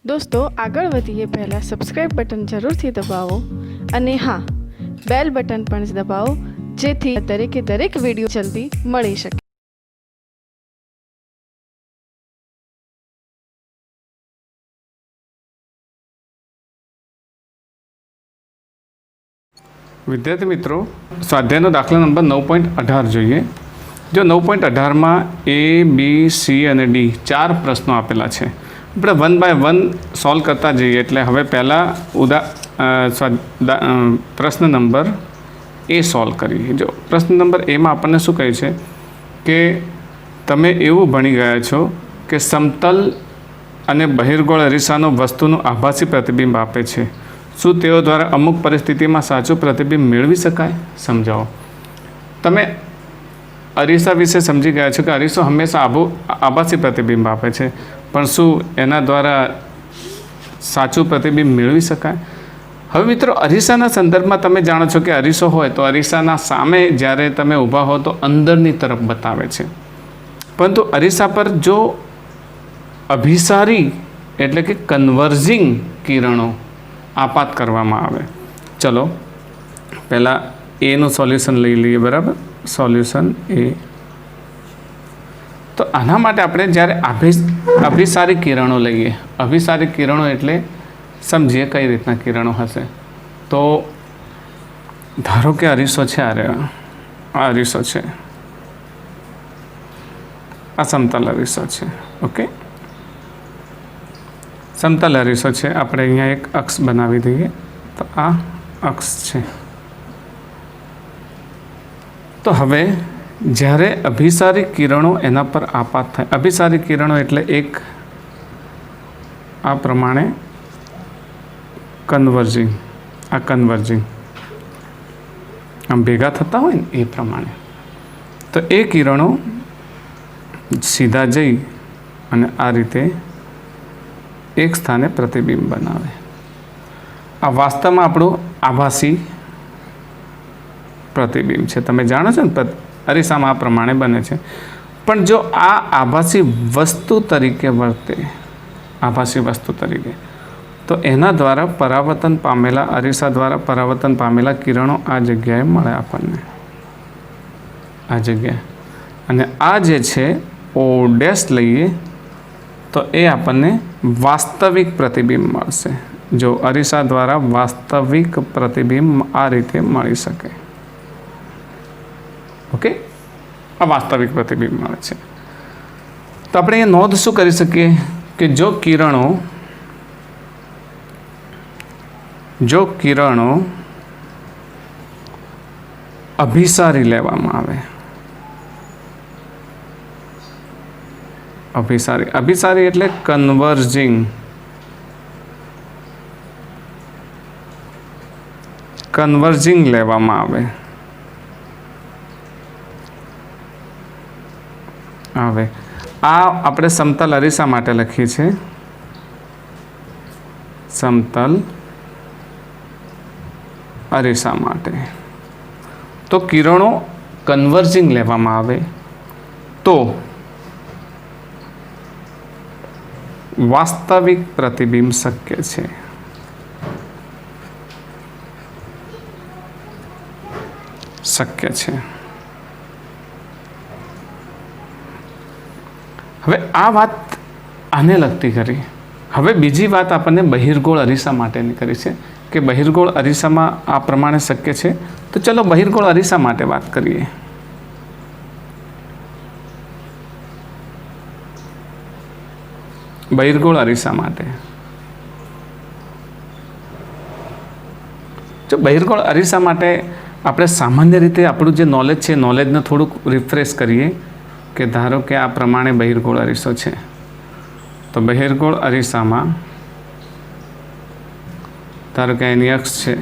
दोस्तों આગળ વધીએ પહેલાં સબસ્ક્રાઇબ બટન જરૂરથી દબાવો અને હા બેલ બટન પણ દબાવો જેથી દરેક વિડીયો જલ્દી મળી શકે। विद्यार्थी मित्रों, स्वाध्यायનો દાખલા નંબર 9.18 જોઈએ। जो 9.18 में ए बी सी અને डी 4 प्रश्नों आपेला है। આપણે 1 बाय 1 सॉल्व करता जाइए। એટલે હવે પહેલા प्रश्न नंबर ए सॉल्व करिए। जो प्रश्न नंबर ए में આપણને શું કહે છે કે તમે એવું ભણી ગયા છો કે સમતલ અને બહિર્ગોળ અરીસાનો વસ્તુનું આભાસી પ્રતિબિંબ આપે છે। શું તેઓ દ્વારા અમુક પરિસ્થિતિમાં સાચું પ્રતિબિંબ મેળવી શકાય? સમજાવો। તમે અરીસા વિશે સમજી ગયા છો કે અરીસો હંમેશા આભાસી પ્રતિબિંબ આપે છે, પણ શું એના દ્વારા સાચું પ્રતિબિંબ મેળવી શકાય? હવે મિત્રો, અરીસાના સંદર્ભમાં તમે જાણો છો કે અરીસો હોય તો અરીસાના સામે જ્યારે તમે ઊભા હો તો અંદરની તરફ બતાવે છે, પરંતુ અરીસા પર જો અભિસારી એટલે કે કન્વર્જિંગ કિરણો આપાત કરવામાં આવે। ચલો પહેલાં એનું સોલ્યુશન લઈ લઈએ। બરાબર, સોલ્યુશન એ। તો આના માટે આપણે જ્યારે અભિસારી કિરણો લઈએ, અભિસારી કિરણો એટલે સમજીએ કઈ રીતના કિરણો હશે। તો ધારો કે અરીસો છે, આ અરીસો છે, આ સમતલ અરીસો છે। ઓકે, સમતલ અરીસો છે। આપણે અહીંયા એક અક્ષ બનાવી દઈએ। તો આ અક્ષ છે। તો હવે જ્યારે અભિસારી કિરણો એના પર આપાત થાય, અભિસારી કિરણો એટલે એક આ પ્રમાણે કન્વર્જિંગ, આ કન્વર્જિંગ આમ ભેગા થતા હોય ને એ પ્રમાણે, તો એ કિરણો સીધા જઈ અને આ રીતે એક સ્થાને પ્રતિબિંબ બનાવે। આ વાસ્તવમાં આપણું આભાસી પ્રતિબિંબ છે। તમે જાણો છો ને, અરીસામાં આ પ્રમાણે બને છે। પણ જો આ આભાસી વસ્તુ તરીકે વર્તે, આભાસી વસ્તુ તરીકે, તો એના દ્વારા પરાવર્તન પામેલા, અરીસા દ્વારા પરાવર્તન પામેલા કિરણો આ જગ્યાએ મળે આપણને, આ જગ્યાએ। અને આ જે છે ઓ ડેશ લઈએ તો એ આપણને વાસ્તવિક પ્રતિબિંબ મળશે। જો અરીસા દ્વારા વાસ્તવિક પ્રતિબિંબ આ રીતે મળી શકે। ઓકે, આ વાસ્તવિક પ્રતિબિંબ મળે છે। તો આપણે એ નોંધ શું કરી શકીએ કે જો કિરણો અભિસારી લેવામાં આવે, અભિસારી એટલે કન્વર્જિંગ લેવામાં આવે, આ આપણે સમતલ અરીસા માટે લખીએ છીએ, સમતલ અરીસા માટે। તો કિરણો કન્વર્જિંગ લેવામાં આવે તો વાસ્તવિક પ્રતિબિંબ શક્ય છે। હવે આ વાત આને લગતી કરી। હવે બીજી વાત આપણને બહિર્ગોળ અરીસા માટેની કરી છે કે બહિર્ગોળ અરીસામાં આ પ્રમાણે શક્ય છે। તો ચલો બહિર્ગોળ અરીસા માટે વાત કરીએ। બહિર્ગોળ અરીસા માટે, જો બહિર્ગોળ અરીસા માટે આપણે સામાન્ય રીતે આપણું જે નોલેજ છે, નોલેજને થોડુંક રિફ્રેશ કરીએ કે ધારો કે આ પ્રમાણે બહિર્ગોળ અરીસો છે। તો બહિર્ગોળ અરીસામાં ધારો કે એની અક્ષ છે,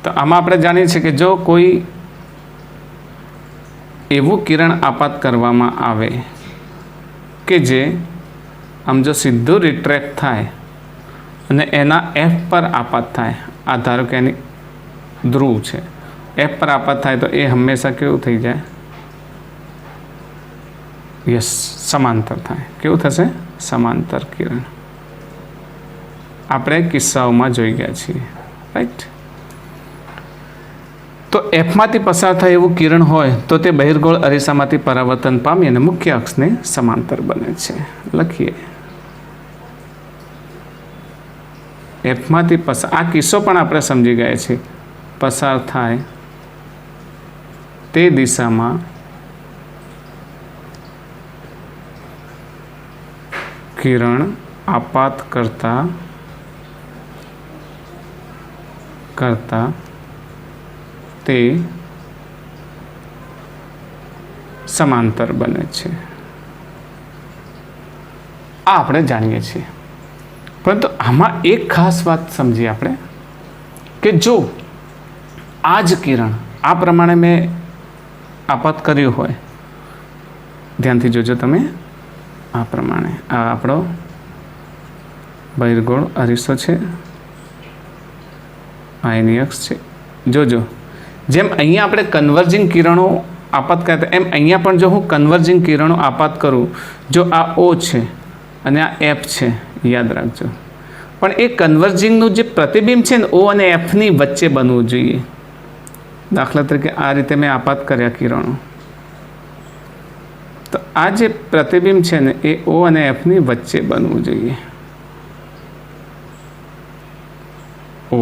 તો આમાં આપણે જાણીએ છીએ કે જો કોઈ એવું કિરણ આપાત કરવામાં આવે કે જે આમ જો સીધું રિટ્રેક્ટ થાય અને એના એફ પર આપાત થાય, આ ધારો કે એની ધ્રુવ છે, એફ પર આપાત થાય તો એ હંમેશા કેવું થઈ જાય? યસ, સમાંતર થાય. કેવું થશે? સમાંતર કિરણ. આપણે કિસ્સાઓમાં જોઈ ગયા છીએ, રાઈટ. તો એફમાંથી પસાર થાય એવું કિરણ હોય તો તે બહિર્ગોળ અરીસામાંથી પરાવર્તન પામી અને મુખ્ય અક્ષને સમાંતર બને છે. લખીએ, એફમાંથી પસાર, આ કિસ્સો પણ આપણે સમજી ગયા છીએ. પસાર થાય તે દિશામાં કિરણ આપાત કરતા તે સમાંતર બને છે. આ આપણે જાણીએ છીએ. પરંતુ આમાં એક ખાસ વાત સમજીએ આપણે કે જો આ જ કિરણ આ પ્રમાણે મેં આપાત કર્યું હોય, ધ્યાનથી જોજો તમે, આ પ્રમાણે આ આપણો બહિર્ગોળ અરીસો છે, આ એની અક્ષ છે. જોજો, જેમ અહીંયા આપણે કન્વર્જિંગ કિરણો આપાત કરતા એમ અહીંયા પણ જો હું કન્વર્જિંગ કિરણો આપાત કરું, જો આ ઓ છે અને આ એફ છે, યાદ રાખજો. પણ એ કન્વર્જિંગનું જે પ્રતિબિંબ છે ને ઓ અને એફની વચ્ચે બનવું જોઈએ. દાખલા તરીકે આ રીતે મેં આપાત કર્યા કિરણો, તો આ જે પ્રતિબિંબ છે ને એ ઓ અને એફની વચ્ચે બનવું જોઈએ. ઓ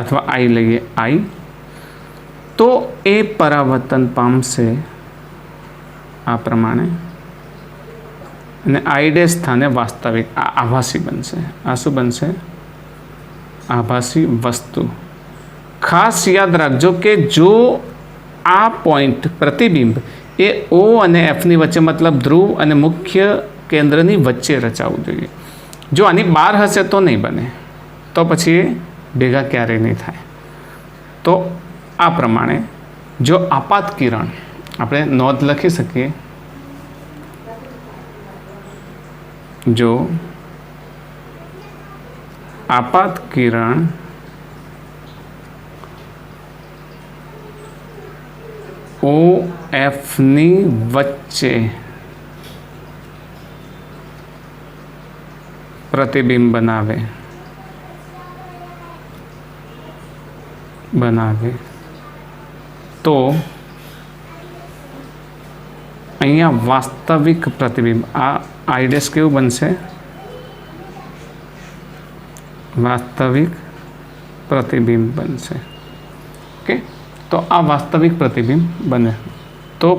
અથવા આઈ લઈએ, આઈ, તો એ પરાવર્તન પામશે આ પ્રમાણે અને આઈ સ્થાને વાસ્તવિક આભાસી બનશે. આ શું બનશે? આભાસી વસ્તુ. ખાસ યાદ રાખજો કે જો આ પોઈન્ટ પ્રતિબિંબ એ ઓ અને એફની વચ્ચે, મતલબ ધ્રુવ અને મુખ્ય કેન્દ્રની વચ્ચે રચાવું જોઈએ. જો આની બહાર હશે તો નહીં બને, તો પછી એ ભેગા ક્યારેય નહીં થાય. તો આ પ્રમાણે જો આપાત કિરણ, આપણે નોંધ લખી શકીએ, જો આપાત કિરણ ઓ એફની વચ્ચે પ્રતિબિંબ બનાવે તો અહીંયા વાસ્તવિક પ્રતિબિંબ, આ આઈડેસ કેવું બનશે? વાસ્તવિક પ્રતિબિંબ બનશે. ઓકે, તો આ વાસ્તવિક પ્રતિબિંબ બને તો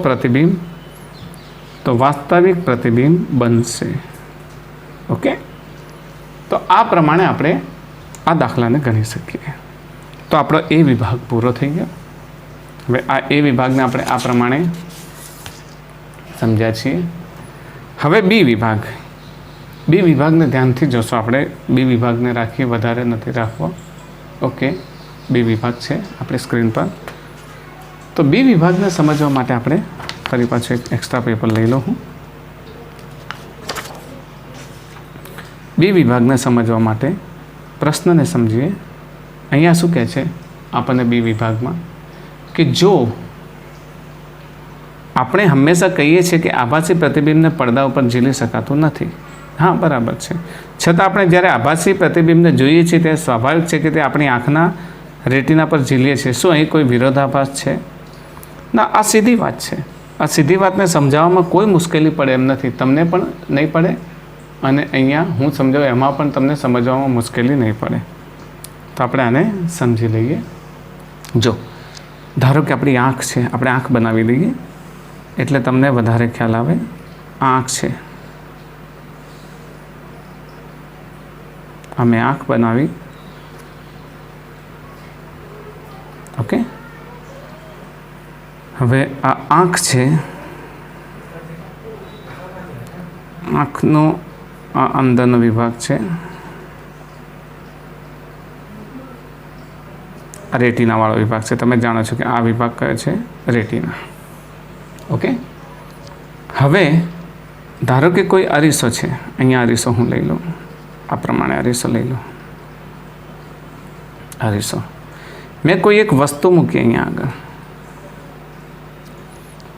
વાસ્તવિક પ્રતિબિંબ બનશે. ઓકે, તો આ પ્રમાણે આપણે આ દાખલાને ગણી શકીએ. તો આપણો એ વિભાગ પૂરો થઈ ગયો. હવે આ એ વિભાગને આપણે આ પ્રમાણે સમજ્યા છીએ. હવે બી વિભાગને ધ્યાનથી જોશો આપણે. બી વિભાગને રાખીએ, વધારે નથી રાખવો. ઓકે, બી વિભાગ છે આપણી સ્ક્રીન પર. તો બી વિભાગને સમજવા માટે આપણે ફરી પાછું એક એક્સ્ટ્રા પેપર લઈ લઉં હું. બી વિભાગને સમજવા માટે પ્રશ્નને સમજીએ. અહીંયા શું કહે છે આપણને બી વિભાગમાં કે જો આપણે હંમેશા કહીએ છીએ કે આભાસી પ્રતિબિંબને પડદા ઉપર ઝીલી શકાતું નથી. હા, બરાબર છે. છતાં આપણે જ્યારે આભાસી પ્રતિબિંબને જોઈએ છીએ ત્યારે સ્વાભાવિક છે કે તે આપણી આંખના રેટિના પર ઝીલીએ છીએ. શું અહીં કોઈ વિરોધાભાસ છે? ના, આ સીધી વાત છે. આ સીધી વાતને સમજાવવામાં કોઈ મુશ્કેલી પડે એમ નથી. તમને પણ નહીં પડે અને અહીંયા હું સમજાવું એમાં પણ તમને સમજવામાં મુશ્કેલી નહીં પડે. તો આપણે આને સમજી લઈએ. જો ધારો કે આપણી આંખ છે, આપણે આંખ બનાવી લઈએ એટલે તમને વધારે ખ્યાલ આવે. આંખ છે, અમે આંખ બનાવી. ઓકે, હવે આ આંખ છે, આંખનો આ અંદરનો વિભાગ છે, રેટિનાવાળો વિભાગ છે. તમે જાણો છો કે આ વિભાગ કયો છે? રેટિના. ઓકે, હવે ધારો કે કોઈ અરીસો છે. અહીંયા અરીસો હું લઈ લઉં, આ પ્રમાણે અરીસો લઈ લઉં. અરીસો મેં કોઈ એક વસ્તુ મૂકી અહીંયા આગળ,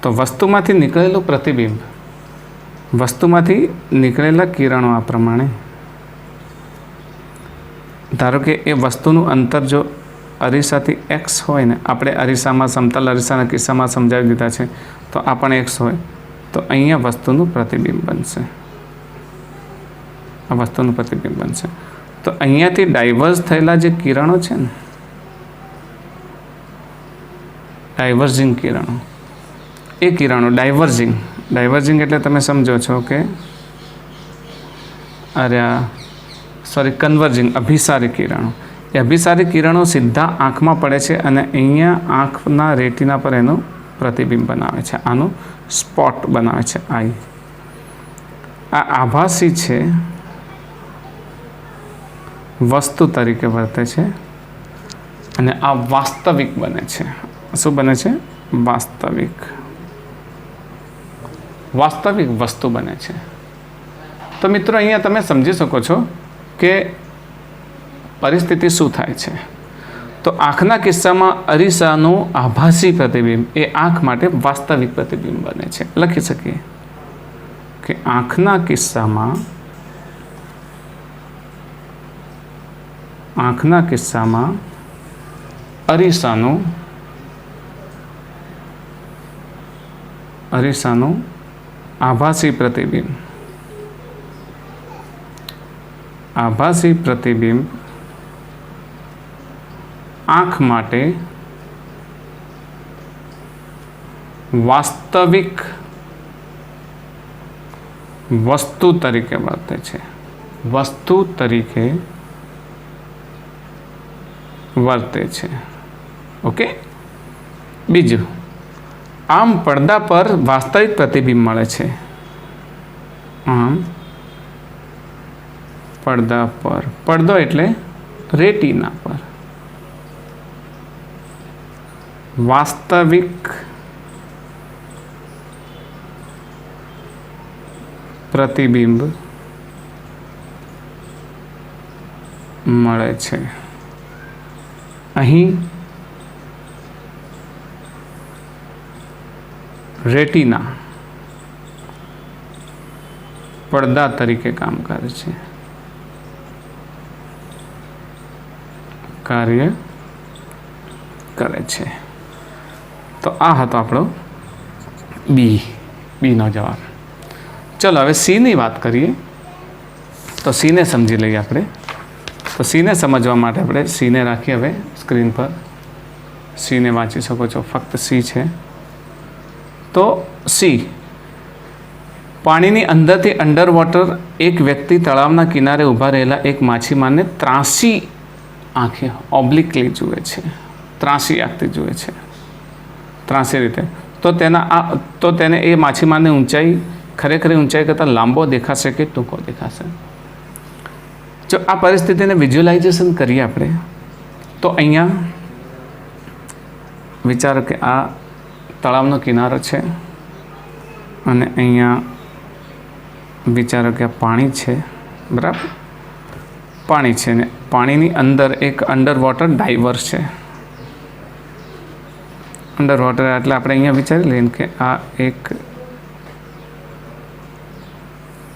તો વસ્તુમાંથી નીકળેલું પ્રતિબિંબ વસ્તુમાંથી નીકળેલા કિરણો આ પ્રમાણે, ધારો કે એ વસ્તુનું અંતર જો અરીસાથી એક્સ હોય ને, આપણે અરીસામાં સમતલ અરીસાના કિસ્સામાં સમજાવી દીધા છે, તો આ પણ એક્સ હોય, તો અહીંયા વસ્તુનું પ્રતિબિંબ બનશે, આ વસ્તુનું પ્રતિબિંબ બનશે. તો અહીંયાથી ડાયવર્જ થયેલા જે કિરણો છે ને, ડાયવર્જિંગ કિરણો, એ કિરણો ડાયવર્જિંગ એટલે તમે સમજો છો કે કન્વર્જિંગ અભિસારી કિરણો, એ અભિસારી કિરણો સીધા આંખમાં પડે છે અને અહીંયા આંખના રેટિના પર એનું પ્રતિબિંબ બનાવે છે, આનું સ્પોટ બનાવે છે. આ આભાસી છે, વસ્તુ તરીકે વર્તે છે, અને આ વાસ્તવિક બને છે. શું બને છે? વાસ્તવિક વસ્તુ બને છે. તો મિત્રો અહીંયા તમે સમજી શકો છો કે પરિસ્થિતિ શું થાય છે. તો આંખના કિસ્સામાં અરીસાનું આભાસી પ્રતિબિંબ એ આંખ માટે વાસ્તવિક પ્રતિબિંબ બને છે. લખી શકીએ કે આંખના કિસ્સામાં અરીસાનું આભાસી પ્રતિબિંબ આંખ માટે વાસ્તવિક વસ્તુ તરીકે વર્તે છે. ઓકે. બીજું, આમ પડદા પર વાસ્તવિક પ્રતિબિંબ મળે છે. પડદો એટલે રેટિના પર વાસ્તવિક પ્રતિબિંબ મળે છે. અહીં રેટિના પડદા તરીકે કાર્ય કરે છે. તો આ હતો આપણો બીનો જવાબ. ચલો હવે સીની વાત કરીએ. તો સીને સમજી લઈએ આપણે. તો સીને સમજવા માટે આપણે સીને રાખીએ હવે સ્ક્રીન પર. સીને વાંચી શકો છો, ફક્ત સી છે. તો સી, પાણીની અંદરથી અંડર વોટર એક વ્યક્તિ તળાવના કિનારે ઊભા રહેલા એક માછીમારને ત્રાસી આંખે ઓબ્લિકલી જુએ છે. ત્રાસી આંખથી જુએ છે, ત્રાસી રીતે. તો તેને એ માછીમારની ઊંચાઈ ખરેખર ઊંચાઈ કરતાં લાંબો દેખાશે કે ટૂંકો દેખાશે? જો આ પરિસ્થિતિને વિઝ્યુલાઇઝેશન કરીએ આપણે, તો અહીંયા વિચારો કે આ તળાવનો કિનારો છે અને અહીંયા વિચારો કે આ પાણી છે, બરાબર? પાણી છે ને પાણીની અંદર એક અંડર વોટર ડાઈવર છે. અંડર વોટર એટલે આપણે અહીંયા વિચારી લઈએ કે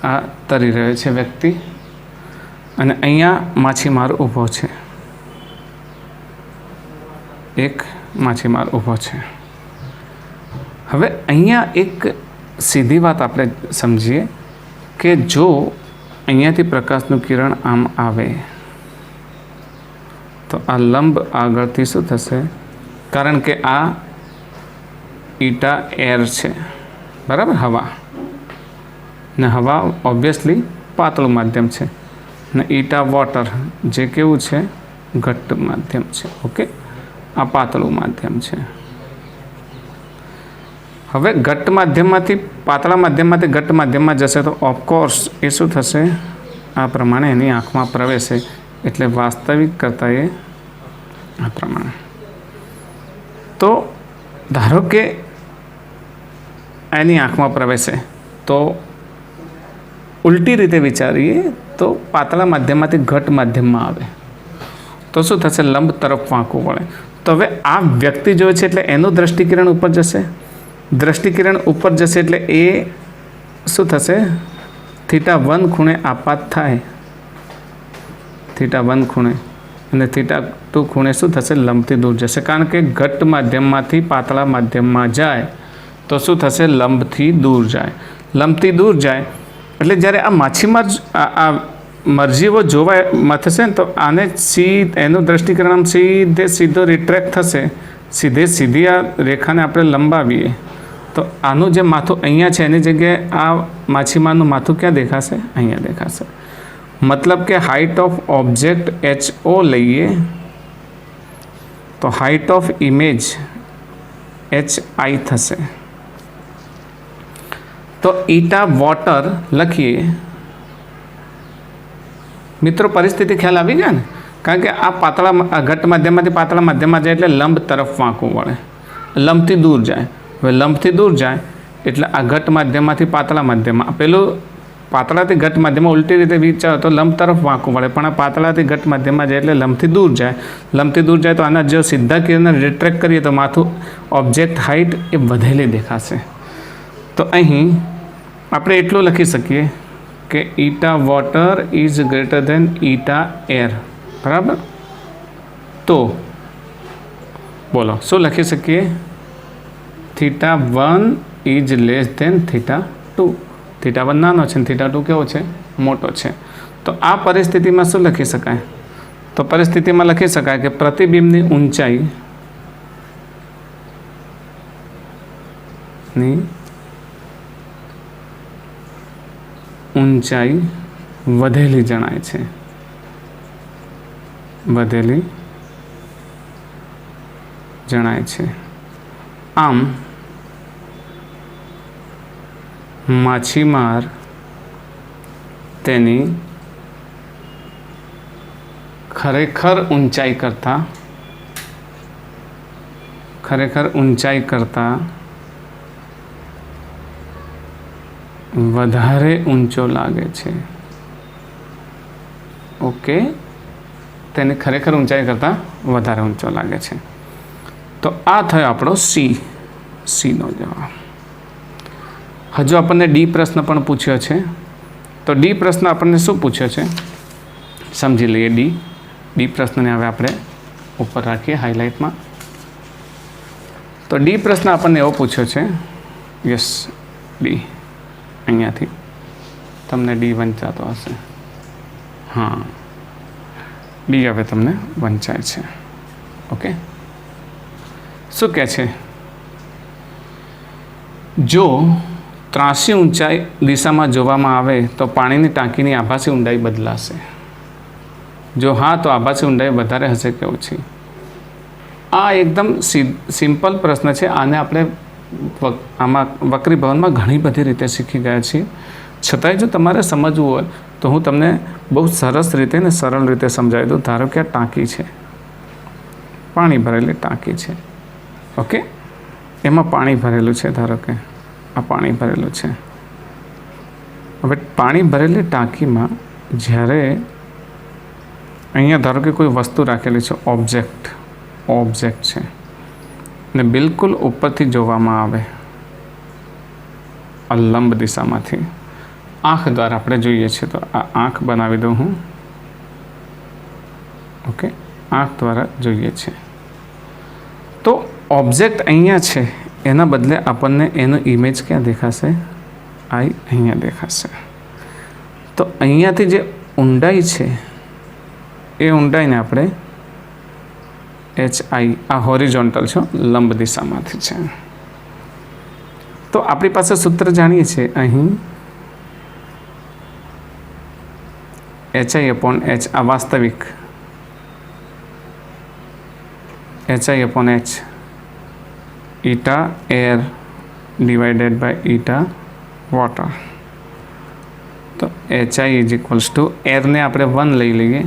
આ તરી રહ્યો છે વ્યક્તિ, અને અહીંયા માછીમાર ઊભો છે, એક માછીમાર ઊભો છે. હવે અહીંયા એક સીધી વાત આપણે સમજીએ કે જો અહીંયાથી પ્રકાશનું કિરણ આમ આવે તો આ લંબ આગળથી શું થશે? કારણ કે આ ઈટા એર છે, બરાબર, હવા, ને હવા ઓબ્વિયસલી પાતળું માધ્યમ છે, ને ઈટા વોટર જે કેવું છે? ઘટ્ટ માધ્યમ છે. ઓકે, આ પાતળું માધ્યમ છે. હવે ઘટ્ટ માધ્યમમાંથી પાતળા માધ્યમમાંથી ઘટ્ટ માધ્યમમાં જશે તો ઓફકોર્સ એ શું થશે? આ પ્રમાણે એની આંખમાં પ્રવેશે, એટલે વાસ્તવિક કરતાં એ આ પ્રમાણે. તો ધારો કે એની આંખમાં પ્રવેશે, તો ઉલટી રીતે વિચારીએ તો પાતળા માધ્યમમાંથી ઘટ્ટ માધ્યમમાં આવે તો શું થશે? લંબ તરફ વાંકું વળે. તો હવે આ વ્યક્તિ જોવે છે એટલે એનું દ્રષ્ટિકિરણ ઉપર જશે. દ્રષ્ટિકિરણ ઉપર જશે એટલે એ શું થશે? θ1 ખૂણે આપાત થાય, θ1 ખૂણે, અને θ2 ખૂણે શું થશે? લંબથી દૂર જશે. કારણ કે ઘટ્ટ માધ્યમમાંથી પાતળા માધ્યમમાં જાય તો શું થશે? લંબથી દૂર જાય. લંબથી દૂર જાય એટલે જ્યારે આ માછીમાર આ મરજીવો જોવા થશે ને તો આને એનું દ્રષ્ટિકરણ આમ સીધો રિટ્રેક્ટ થશે. સીધી આ રેખાને આપણે લંબાવીએ તો આનું જે માથું અહીંયા છે એની જગ્યાએ આ માછીમારનું માથું ક્યાં દેખાશે? અહીંયા દેખાશે. મતલબ કે હાઇટ ઓફ ઓબ્જેક્ટ HO લઈએ તો હાઇટ ઓફ ઇમેજ HI થશે. તો ઈટા વોટર લખીએ. મિત્રો પરિસ્થિતિ ખ્યાલ આવી ગયા ને? કારણ કે આ ઘટ્ટ માધ્યમમાંથી પાતળા માધ્યમમાં જાય એટલે લંબ તરફ વાંકવું વળે, લંબથી દૂર જાય. હવે લંબથી દૂર જાય એટલે આ ઘટ્ટ માધ્યમમાંથી પાતળા માધ્યમમાં, પેલું પાતળાથી ઘટ્ટ માધ્યમમાં ઉલટી રીતે વિચારો તો લંબ તરફ વાંકવું વળે, પણ આ પાતળાથી ઘટ્ટ માધ્યમમાં જાય એટલે લંબથી દૂર જાય. લંબથી દૂર જાય તો આના જો સીધા કિરણને રિટ્રેક્ટ કરીએ તો માથું ઓબ્જેક્ટ હાઇટ એ વધેલી દેખાશે. તો અહીં આપણે એટલું લખી શકીએ કે eta water is greater than eta air. બરાબર? તો બોલો શું લખી શકીએ? θ1 ઇઝ લેસ ધેન θ2. θ1 નાનો છે ને θ2 કેવો છે? મોટો છે. તો આ પરિસ્થિતિમાં શું લખી શકાય? તો પરિસ્થિતિમાં લખી શકાય કે પ્રતિબિંબની ઊંચાઈ વધેલી જણાય છે. વધેલી જણાય છે. આમ માછીમાર તેની ખરેખર ઊંચાઈ કરતાં વધારે ઊંચો લાગે છે. ઓકે, તેની ખરેખર ઊંચાઈ કરતાં વધારે ઊંચો લાગે છે. તો આ થયો આપણો સીનો જવાબ. હજુ આપણને ડી પ્રશ્ન પણ પૂછ્યો છે. તો ડી પ્રશ્ન આપણને શું પૂછ્યો છે સમજી લઈએ. ડી પ્રશ્નને હવે આપણે ઉપર રાખીએ હાઇલાઇટમાં. તો ડી પ્રશ્ન આપણને એવો પૂછ્યો છે, યસ ડી, અહીંયાથી તમને ડી વંચાતો હશે. હા, ડી હવે તમને વંચાય છે. ઓકે, શું કહે છે? જો ત્રાંસી ઊંચાઈ દિશામાં જોવામાં આવે તો પાણીની ટાંકીની આભાસી ઊંડાઈ બદલાશે. જો હા તો આભાસી ઊંડાઈ વધારે હશે કે ઓછી? આ એકદમ સિમ્પલ પ્રશ્ન છે. આને આપણે આમાં વક્રી ભવનમાં ઘણી બધી રીતે શીખી ગયા છીએ. છતાંય જો તમારે સમજવું હોય તો હું તમને બહુ સરસ રીતે ને સરળ રીતે સમજાવી દઉં. ધારો કે આ ટાંકી છે, પાણી ભરેલી ટાંકી છે. ઓકે, એમાં પાણી ભરેલું છે. ધારો કે આ પાણી ભરેલું છે. હવે પાણી ભરેલી ટાંકીમાં જ્યારે અહીંયા ધારો કે કોઈ વસ્તુ રાખેલી છે, ઓબ્જેક્ટ છે, ને બિલકુલ ઉપરથી જોવામાં આવે આ લંબ દિશામાંથી, આંખ દ્વારા આપણે જોઈએ છીએ. તો આ આંખ બનાવી દઉં હું. ઓકે, આંખ દ્વારા જોઈએ છે. તો ઓબ્જેક્ટ અહીંયા છે, એના બદલે આપણને એનો ઇમેજ ક્યાં દેખાશે? અહીંયા દેખાશે. તો અહીંયાથી જે ઊંડાઈ છે એ ઊંડાઈને આપણે HI, આ હોરિઝોન્ટલ છે, લંબ દિશામાંથી છે. તો આપણી પાસે સૂત્ર જાણીએ છીએ અહીં HI/H, આ વાસ્તવિક HI/H, eta air divided by eta water. તો HI = એરને આપણે 1 લઈ લઈએ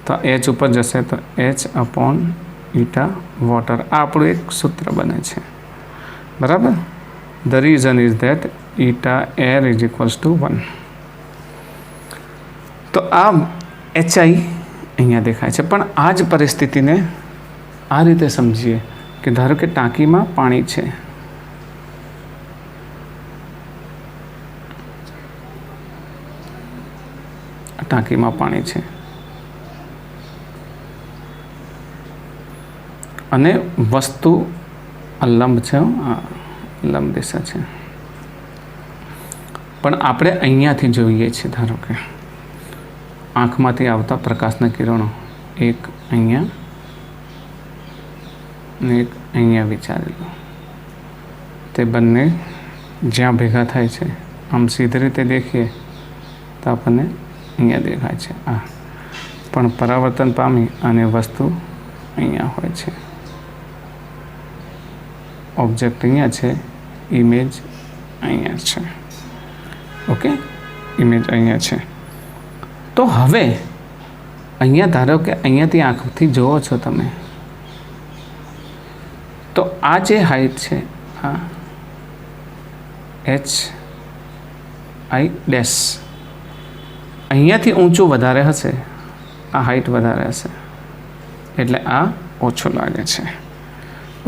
તો H ઉપર જશે તો H/ઈટા વોટર. આ આપણું એક સૂત્ર બને છે. બરાબર? The reason is that eta air = 1. તો આ HI અહીંયા દેખાય છે. પણ આ જ પરિસ્થિતિને આ રીતે સમજીએ કે ધારો કે ટાંકીમાં પાણી છે, ટાંકીમાં પાણી છે અને વસ્તુ લંબ છે, લંબ દિશા છે, પણ આપણે અહીંયાથી જોઈએ છીએ. ધારો કે આંખમાંથી આવતા પ્રકાશના કિરણો એક અહીંયા ને એક અહીંયા વિચારી લો. તે બંને જ્યાં ભેગા થાય છે આમ સીધી રીતે દેખીએ તો આપણને અહીંયા દેખાય છે આ, પણ પરાવર્તન પામી અને વસ્તુ અહીંયા હોય છે. ઓબ્જેક્ટ અહીંયા છે, ઇમેજ અહીંયા છે. ઓકે, ઇમેજ અહીંયા છે. તો હવે અહીંયા ધારો કે અહીંયાથી આંખથી જુઓ છો તમે, તો આ જે હાઈટ છે આ HI ડેશ, અહીંયાથી ઊંચું વધારે હશે, આ હાઈટ વધારે હશે, એટલે આ ઓછો લાગે છે.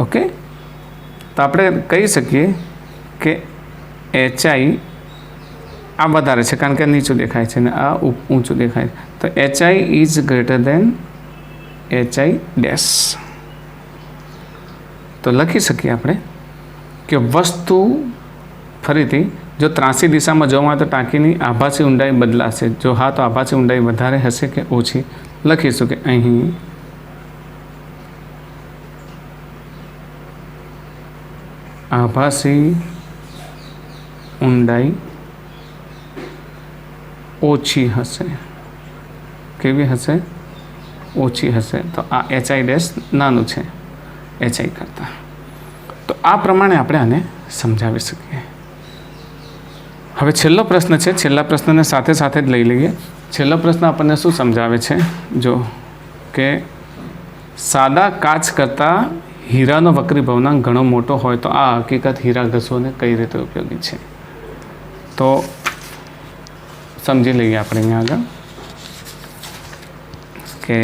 ઓકે, તો આપણે કહી શકીએ કે HI આ વધારે છે કારણ કે નીચું દેખાય છે ને આ ઊંચું દેખાય છે. તો HI is greater than HI dash. તો લખી શકીએ આપણે કે વસ્તુ ફરીથી જો ત્રાસી દિશામાં જોવા તો ટાંકીની આભાસી ઊંડાઈ બદલાશે. જો હા તો આભાસી ઊંડાઈ વધારે હશે કે ઓછી. લખીશું કે અહીં આભાસી ઊંડાઈ ઓછી હશે. કેવી હશે? ઓછી હશે. તો આ HI ડેશ નાનું છે HI કરતાં. તો આ પ્રમાણે આપણે આને સમજાવી શકીએ. હવે છેલ્લો પ્રશ્ન છે, છેલ્લા પ્રશ્નને સાથે સાથે જ લઈ લઈએ. છેલ્લો પ્રશ્ન આપણને શું સમજાવે છે? જો કે સાદા કાચ કરતાં હીરાનો વક્રી ભવનાંક ઘણો મોટો હોય તો આ હકીકત હીરા ઘસોને કઈ રીતે ઉપયોગી છે? તો સમજી લઈએ આપણે અહીંયા આગળ કે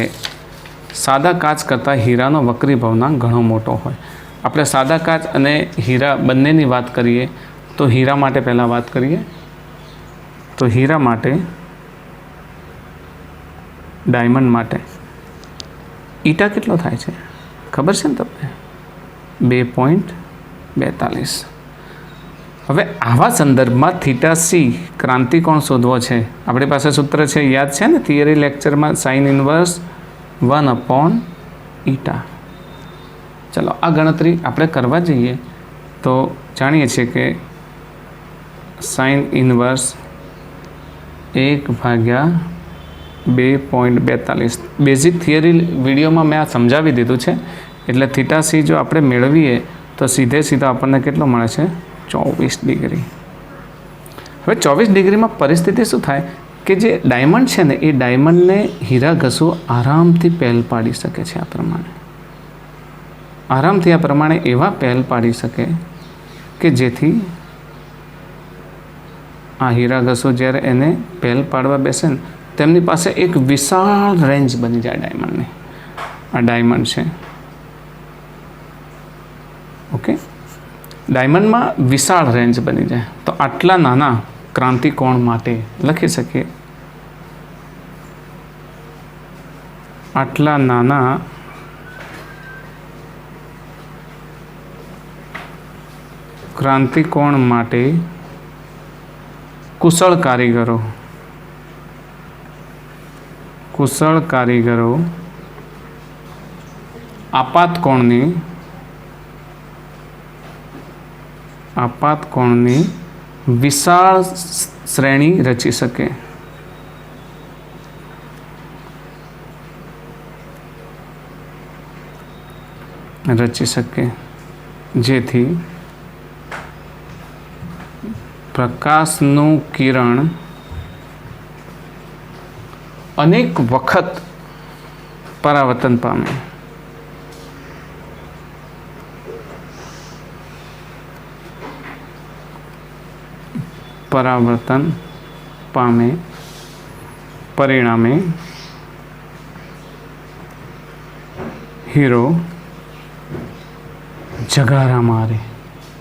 સાદા કાચ કરતાં હીરાનો વક્રી ભવનાંક ઘણો મોટો હોય. આપણે સાદા કાચ અને હીરા બંનેની વાત કરીએ તો હીરા માટે પહેલાં વાત કરીએ તો હીરા માટે, ડાયમંડ માટે ઈટા કેટલો થાય છે ખબર છે ને તમને? 2.42. હવે આવા સંદર્ભમાં θc ક્રાંતિકોણ શોધવો છે. આપણી પાસે સૂત્ર છે, યાદ છે ને થિયરી લેક્ચરમાં, સાઇન ઇન્વર્સ 1/η. ચલો આ ગણતરી આપણે કરવા જઈએ તો જાણીએ છીએ કે સાઇન ઇન્વર્સ 1/2.42. બેઝિક થિયરી વિડીયોમાં મેં આ સમજાવી દીધું છે. એટલે θc જો આપણે મેળવીએ તો સીધે સીધો આપણને કેટલો મળે છે? 24 ડિગ્રી. હવે 24 ડિગ્રીમાં પરિસ્થિતિ શું થાય કે જે ડાયમંડ છે ને એ ડાયમંડને હીરા ઘસો આરામથી પહેલ પાડી શકે છે. આ પ્રમાણે આરામથી આ પ્રમાણે એવા પહેલ પાડી શકે કે જેથી આ હીરા ઘસો જ્યારે એને પહેલ પાડવા બેસે ને તેમની પાસે એક વિશાળ રેન્જ બની જાય ડાયમંડની. આ ડાયમંડ છે. ઓકે, ડાયમંડમાં વિશાળ રેન્જ બની જાય. તો આટલા નાના ક્રાંતિકોણ માટે લખી શકીએ આટલા નાના ક્રાંતિકોણ માટે કુશળ કારીગરો આપાત કોણની વિશાળ શ્રેણી રચી શકે. જેથી પ્રકાશનું કિરણ અનેક વખત પરાવર્તન પામે. પરિણામે હીરો જગારા મારે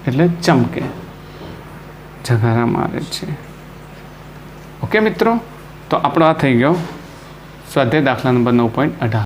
એટલે ચમકે, જગારા મારે છે. ઓકે મિત્રો, તો આપણો આ થઈ ગયો સ્વાધ્યાય દાખલા નંબર 9.18.